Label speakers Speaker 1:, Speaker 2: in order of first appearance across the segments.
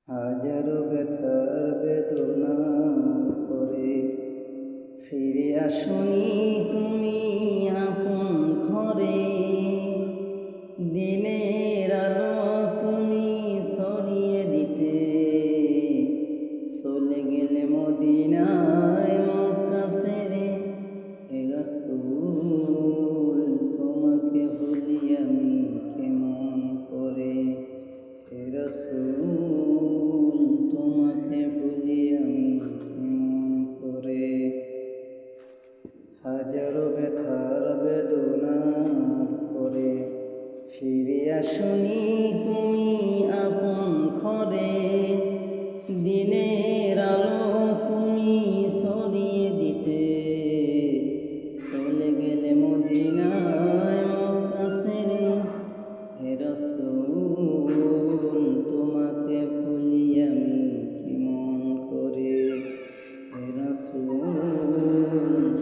Speaker 1: হাজারো ব্যথার বেদনা করে ফিরে আসনি তুমি আপন ঘরে। দিনের আলো তুমি ছড়িয়ে দিতে চলে গেলে মদিনায় মক্কা ছেড়ে। হে রাসূল তোমাকে ভুলি আমি কেমন করে। হে রাসূল তোমাকে ভুলি আমি কেমন করে। হাজারো ব্যথার বেদনার পরে ফিরে আসনি তুমি আপন ঘরে। দিনের আলো তুমি ছড়িয়ে দিতে চলে গেলে মদিনায় মক্কা ছেড়ে। হে রাসূল তোমাকে ভুলি আমি কেমন করে। হে রাসূল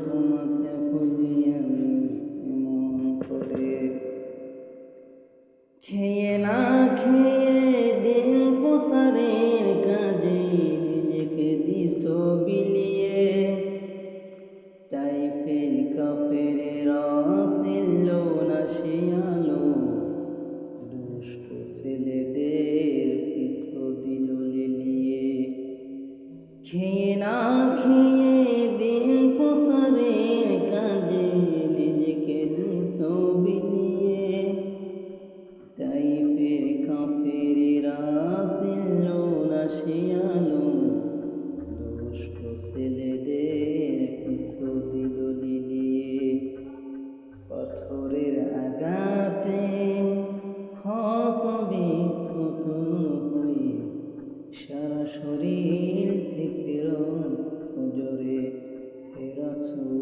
Speaker 1: তোমাকে ভুলি আমি কেমন করে। খেয়ে না খেয়ে দিন প্রসারের কাজে নিজেকে দিছো বিলিয়ে। তাইফের কাফেরেরা ছিল না সে আলো, দুষ্ট ছেলেদের পিছু দিল লিলিয়ে। খেয়ে না খেয়ে দিন প্রসারের কাজে নিজেকে দিছো বিলিয়ে। তাইফের কাফেরেরা ছিল না সে আলো, দুষ্ট ছেলেদের পিছু দিল লিলিয়ে। পাথরের আঘাতে ক্ষত বিক্ষত হয়ে সারা শরীর থেকে রক্ত ঝরে। হে রাসূল